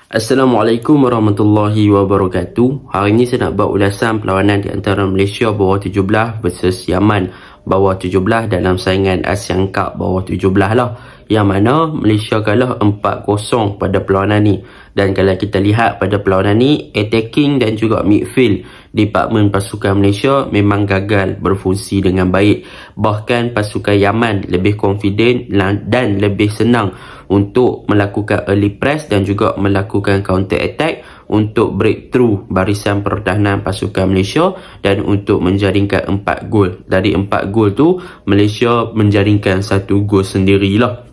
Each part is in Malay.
Assalamualaikum warahmatullahi wabarakatuh. Hari ini saya nak buat ulasan perlawanan di antara Malaysia bawah 17 versus Yaman bawah 17 dalam saingan ASEAN Cup bawah 17 lah. Yang mana Malaysia kalah 4-0 pada perlawanan ni. Dan kalau kita lihat pada perlawanan ni, attacking dan juga midfield Departmen Pasukan Malaysia memang gagal berfungsi dengan baik. Bahkan pasukan Yaman lebih confident dan lebih senang untuk melakukan early press dan juga melakukan counter attack untuk breakthrough barisan pertahanan pasukan Malaysia dan untuk menjaringkan 4 gol. Dari 4 gol tu, Malaysia menjaringkan 1 gol sendirilah.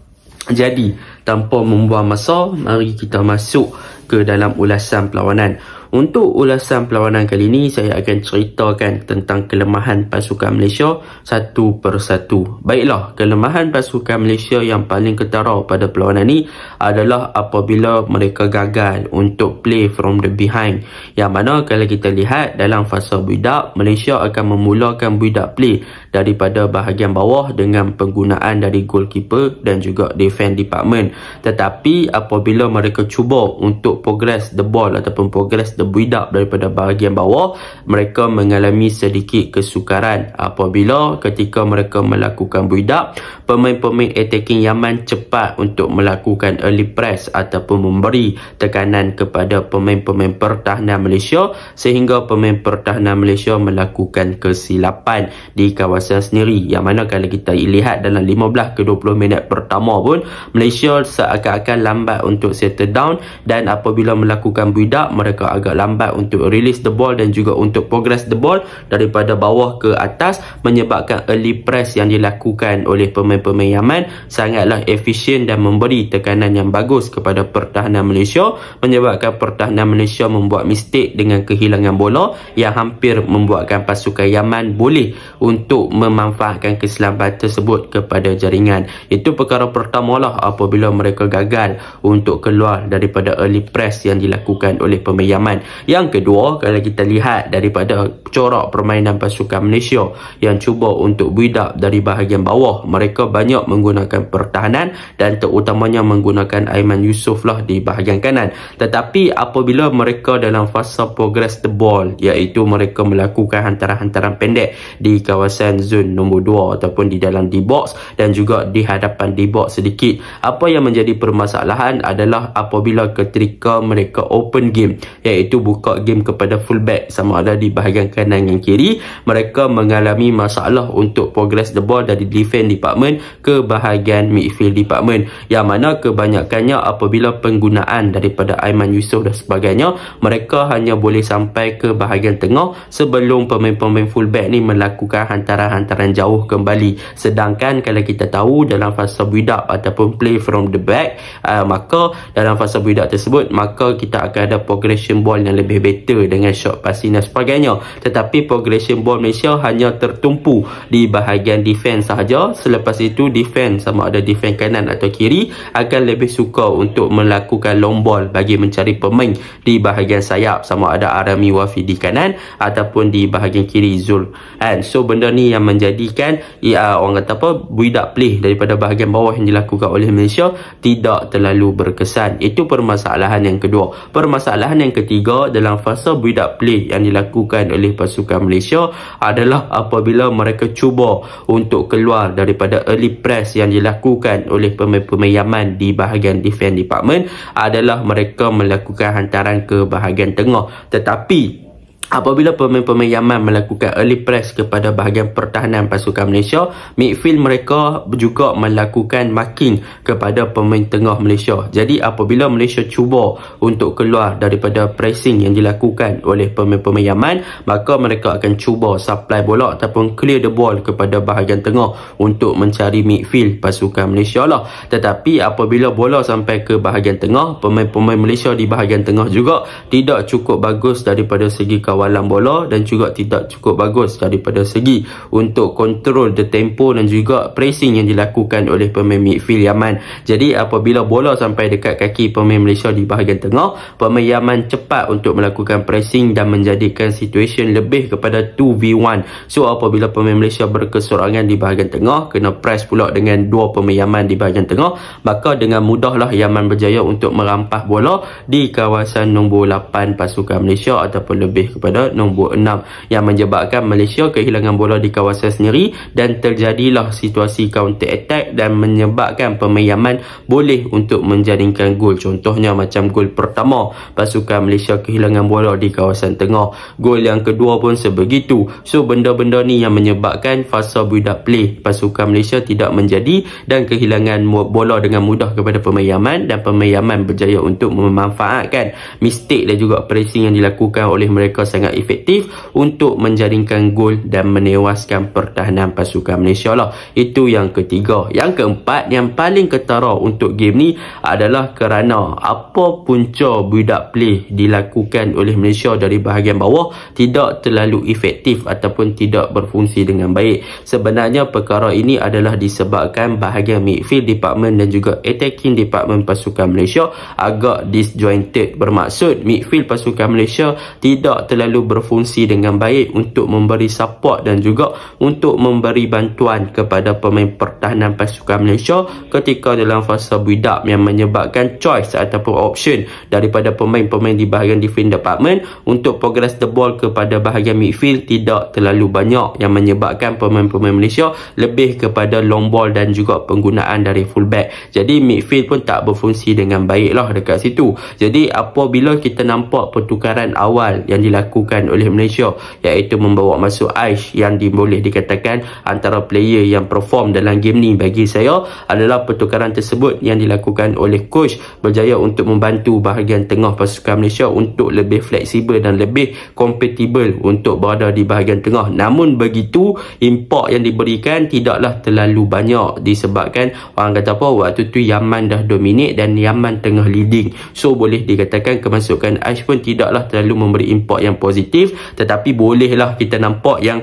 Jadi, tanpa membuang masa, mari kita masuk ke dalam ulasan perlawanan. Untuk ulasan perlawanan kali ini, saya akan ceritakan tentang kelemahan pasukan Malaysia satu persatu. Baiklah, kelemahan pasukan Malaysia yang paling ketara pada perlawanan ini adalah apabila mereka gagal untuk play from the behind. Yang mana kalau kita lihat dalam fasa build-up, Malaysia akan memulakan build-up play daripada bahagian bawah dengan penggunaan dari goalkeeper dan juga defense department. Tetapi apabila mereka cuba untuk progress the ball ataupun progress the build-up daripada bahagian bawah, mereka mengalami sedikit kesukaran apabila ketika mereka melakukan build-up, pemain-pemain attacking Yaman cepat untuk melakukan early press ataupun memberi tekanan kepada pemain-pemain pertahanan Malaysia sehingga pemain pertahanan Malaysia melakukan kesilapan di kawasan sendiri. Yang mana kalau kita lihat dalam 15 ke 20 minit pertama pun, Malaysia seakan-akan lambat untuk settle down, dan apabila melakukan build-up, mereka agak lambat untuk release the ball dan juga untuk progress the ball daripada bawah ke atas, menyebabkan early press yang dilakukan oleh pemain-pemain Yaman sangatlah efisien dan memberi tekanan yang bagus kepada pertahanan Malaysia, menyebabkan pertahanan Malaysia membuat mistake dengan kehilangan bola yang hampir membuatkan pasukan Yaman boleh untuk memanfaatkan kesilapan tersebut kepada jaringan. Itu perkara pertama lah apabila mereka gagal untuk keluar daripada early press yang dilakukan oleh pemain Yaman. Yang kedua, kalau kita lihat daripada corak permainan pasukan Malaysia yang cuba untuk build up dari bahagian bawah, mereka banyak menggunakan pertahanan dan terutamanya menggunakan Aiman Yusof lah di bahagian kanan. Tetapi apabila mereka dalam fasa progress the ball, iaitu mereka melakukan hantaran-hantaran pendek di kawasan zone nombor 2 ataupun di dalam D-box dan juga di hadapan D-box sedikit, apa yang menjadi permasalahan adalah apabila ketika mereka open game, iaitu buka game kepada fullback sama ada di bahagian kanan dan kiri, mereka mengalami masalah untuk progress the ball dari defense department ke bahagian midfield department, yang mana kebanyakannya apabila penggunaan daripada Aiman Yusof dan sebagainya, mereka hanya boleh sampai ke bahagian tengah sebelum pemain-pemain fullback ni melakukan hantaran-hantaran jauh kembali. Sedangkan kalau kita tahu dalam fasa build up ataupun play from the back, maka dalam fasa build up tersebut, maka kita akan ada progression ball yang lebih better dengan shot passing dan sebagainya. Tetapi progression ball Malaysia hanya tertumpu di bahagian defense sahaja. Selepas itu defense, sama ada defense kanan atau kiri, akan lebih suka untuk melakukan long ball bagi mencari pemain di bahagian sayap, sama ada Arami Wafi di kanan ataupun di bahagian kiri Zul. And so benda ni yang menjadikan orang kata apa, build up play daripada bahagian bawah yang dilakukan oleh Malaysia tidak terlalu berkesan. Itu permasalahan yang kedua. Permasalahan yang ketiga dalam fasa build up play yang dilakukan oleh pasukan Malaysia adalah apabila mereka cuba untuk keluar daripada early press yang dilakukan oleh pemain-pemain Yaman di bahagian defense department, adalah mereka melakukan hantaran ke bahagian tengah. Tetapi apabila pemain-pemain Yaman melakukan early press kepada bahagian pertahanan pasukan Malaysia, midfield mereka juga melakukan marking kepada pemain tengah Malaysia. Jadi apabila Malaysia cuba untuk keluar daripada pressing yang dilakukan oleh pemain-pemain Yaman, maka mereka akan cuba supply bola ataupun clear the ball kepada bahagian tengah untuk mencari midfield pasukan Malaysia lah. Tetapi apabila bola sampai ke bahagian tengah, pemain-pemain Malaysia di bahagian tengah juga tidak cukup bagus daripada segi kawasan pengawalan bola dan juga tidak cukup bagus daripada segi untuk kontrol the tempo dan juga pressing yang dilakukan oleh pemain midfield Yaman. Jadi apabila bola sampai dekat kaki pemain Malaysia di bahagian tengah, pemain Yaman cepat untuk melakukan pressing dan menjadikan situation lebih kepada 2v1. So apabila pemain Malaysia berkesorangan di bahagian tengah, kena press pula dengan dua pemain Yaman di bahagian tengah, maka dengan mudahlah Yaman berjaya untuk merampas bola di kawasan nombor 8 pasukan Malaysia ataupun lebih kepada nombor 6, yang menyebabkan Malaysia kehilangan bola di kawasan sendiri dan terjadilah situasi counter attack dan menyebabkan pemain Yaman boleh untuk menjaringkan gol. Contohnya macam gol pertama, pasukan Malaysia kehilangan bola di kawasan tengah. Gol yang kedua pun sebegitu. So benda-benda ni yang menyebabkan fasa build up play pasukan Malaysia tidak menjadi dan kehilangan bola dengan mudah kepada pemain Yaman, dan pemain Yaman berjaya untuk memanfaatkan mistake dan juga pressing yang dilakukan oleh mereka sangat efektif untuk menjaringkan gol dan menewaskan pertahanan pasukan Malaysia lah. Itu yang ketiga. Yang keempat, yang paling ketara untuk game ni adalah kerana apa punca build up play dilakukan oleh Malaysia dari bahagian bawah tidak terlalu efektif ataupun tidak berfungsi dengan baik. Sebenarnya perkara ini adalah disebabkan bahagian midfield department dan juga attacking department pasukan Malaysia agak disjointed. Bermaksud midfield pasukan Malaysia tidak terlalu berfungsi dengan baik untuk memberi support dan juga untuk memberi bantuan kepada pemain pertahanan pasukan Malaysia ketika dalam fasa build up, yang menyebabkan choice ataupun option daripada pemain-pemain di bahagian defense department untuk progress the ball kepada bahagian midfield tidak terlalu banyak, yang menyebabkan pemain-pemain Malaysia lebih kepada long ball dan juga penggunaan dari fullback. Jadi midfield pun tak berfungsi dengan baik lah dekat situ. Jadi apabila kita nampak pertukaran awal yang dilakukan oleh Malaysia, iaitu membawa masuk Aish, yang boleh dikatakan antara player yang perform dalam game ni bagi saya adalah pertukaran tersebut yang dilakukan oleh coach berjaya untuk membantu bahagian tengah pasukan Malaysia untuk lebih fleksibel dan lebih kompatibel untuk berada di bahagian tengah. Namun begitu, import yang diberikan tidaklah terlalu banyak disebabkan orang kata apa, waktu tu Yaman dah dominate dan Yaman tengah leading. So boleh dikatakan kemasukan Aish pun tidaklah terlalu memberi import yang positif, tetapi bolehlah kita nampak yang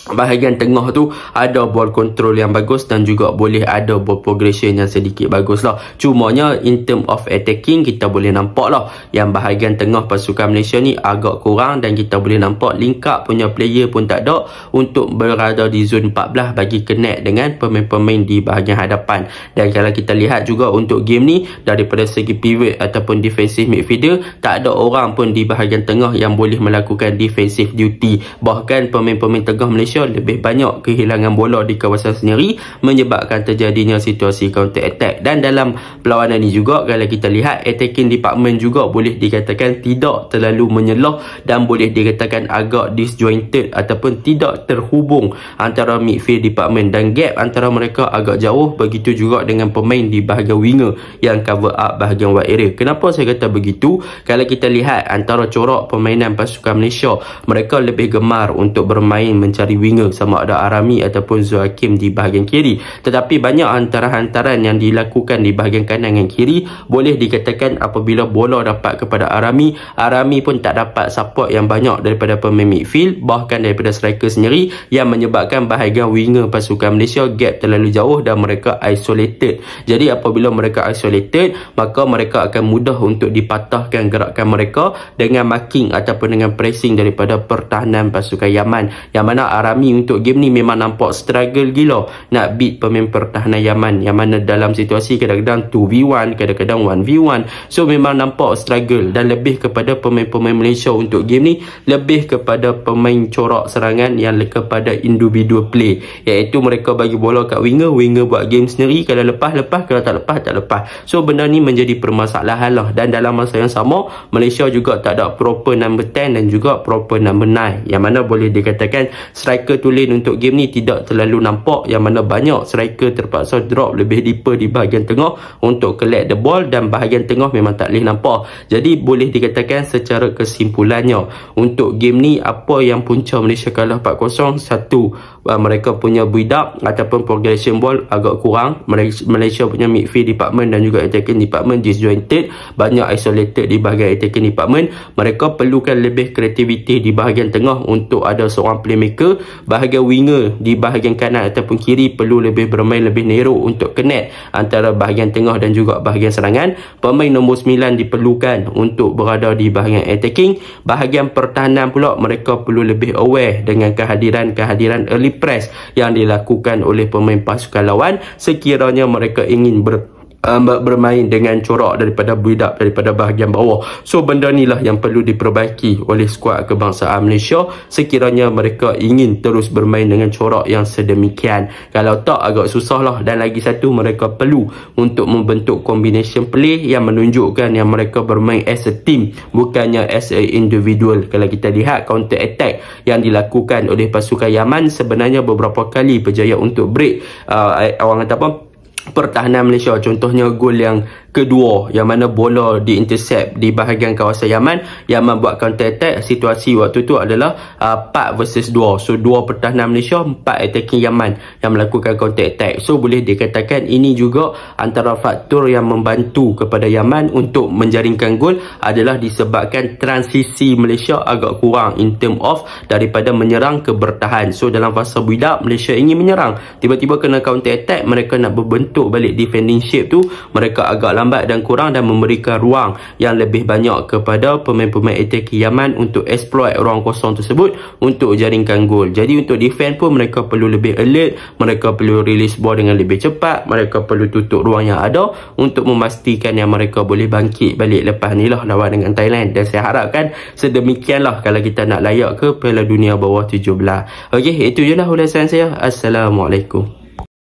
bahagian tengah tu ada ball control yang bagus dan juga boleh ada ball progression yang sedikit bagus lah. Cumanya in term of attacking kita boleh nampak lah yang bahagian tengah pasukan Malaysia ni agak kurang, dan kita boleh nampak link up punya player pun tak ada untuk berada di zone 14 bagi connect dengan pemain-pemain di bahagian hadapan. Dan kalau kita lihat juga untuk game ni daripada segi pivot ataupun defensive midfielder, tak ada orang pun di bahagian tengah yang boleh melakukan defensive duty. Bahkan pemain-pemain tengah Malaysia lebih banyak kehilangan bola di kawasan sendiri, menyebabkan terjadinya situasi counter attack. Dan dalam perlawanan ni juga kalau kita lihat attacking department juga boleh dikatakan tidak terlalu menyelah dan boleh dikatakan agak disjointed ataupun tidak terhubung antara midfield department, dan gap antara mereka agak jauh. Begitu juga dengan pemain di bahagian winger yang cover up bahagian wide area. Kenapa saya kata begitu? Kalau kita lihat antara corak permainan pasukan Malaysia, mereka lebih gemar untuk bermain mencari winger sama ada Arami ataupun Zul Hakim di bahagian kiri. Tetapi banyak hantaran-hantaran yang dilakukan di bahagian kanan dan kiri, boleh dikatakan apabila bola dapat kepada Arami, Arami pun tak dapat support yang banyak daripada pemain midfield, bahkan daripada striker sendiri, yang menyebabkan bahagian winger pasukan Malaysia gap terlalu jauh dan mereka isolated. Jadi apabila mereka isolated, maka mereka akan mudah untuk dipatahkan gerakan mereka dengan marking ataupun dengan pressing daripada pertahanan pasukan Yaman, yang mana Arami untuk game ni memang nampak struggle gila nak beat pemain pertahanan Yaman, yang mana dalam situasi kadang-kadang 2v1, kadang-kadang 1v1. So memang nampak struggle, dan lebih kepada pemain-pemain Malaysia untuk game ni lebih kepada pemain corak serangan yang kepada individual play, iaitu mereka bagi bola kat winger, winger buat game sendiri, kalau lepas, kalau tak lepas, tak lepas. So benda ni menjadi permasalahan lah. Dan dalam masa yang sama, Malaysia juga tak ada proper number 10 dan juga proper number 9, yang mana boleh dikatakan striker striker tulen untuk game ni tidak terlalu nampak, yang mana banyak striker terpaksa drop lebih deeper di bahagian tengah untuk collect the ball, dan bahagian tengah memang tak boleh nampak. Jadi boleh dikatakan secara kesimpulannya untuk game ni, apa yang punca Malaysia kalah 4-0, satu, mereka punya build up ataupun progression ball agak kurang. Malaysia punya midfield department dan juga attacking department disjointed, banyak isolated di bahagian attacking department. Mereka perlukan lebih kreativiti di bahagian tengah untuk ada seorang playmaker. Bahagian winger di bahagian kanan ataupun kiri perlu lebih bermain lebih narrow untuk connect antara bahagian tengah dan juga bahagian serangan. Pemain nombor 9 diperlukan untuk berada di bahagian attacking. Bahagian pertahanan pula, mereka perlu lebih aware dengan kehadiran early press yang dilakukan oleh pemain pasukan lawan sekiranya mereka ingin bermain dengan corak daripada build up daripada bahagian bawah. So benda ni lah yang perlu diperbaiki oleh skuad kebangsaan Malaysia sekiranya mereka ingin terus bermain dengan corak yang sedemikian. Kalau tak, agak susah lah. Dan lagi satu, mereka perlu untuk membentuk combination play yang menunjukkan yang mereka bermain as a team, bukannya as a individual. Kalau kita lihat counter attack yang dilakukan oleh pasukan Yaman, sebenarnya beberapa kali berjaya untuk break orang kata apa, pertahanan Malaysia. Contohnya gol yang kedua yang mana bola diintercept di bahagian kawasan Yaman buat counter attack. Situasi waktu tu adalah 4 versus 2. So 2 pertahanan Malaysia, 4 attacking Yaman yang melakukan counter attack. So boleh dikatakan ini juga antara faktor yang membantu kepada Yaman untuk menjaringkan gol adalah disebabkan transisi Malaysia agak kurang in term of daripada menyerang ke bertahan. So dalam fasa build up, Malaysia ingin menyerang, tiba-tiba kena counter attack, mereka nak berbentuk balik defending shape tu, mereka agak lambat dan kurang dan memberikan ruang yang lebih banyak kepada pemain-pemain attacking Yaman untuk exploit ruang kosong tersebut untuk jaringkan gol. Jadi untuk defend pun mereka perlu lebih alert, mereka perlu release ball dengan lebih cepat, mereka perlu tutup ruang yang ada untuk memastikan yang mereka boleh bangkit balik lepas ni lah lawan dengan Thailand. Dan saya harapkan sedemikianlah kalau kita nak layak ke Piala Dunia bawah 17. Okey, itu je lah ulasan saya. Assalamualaikum.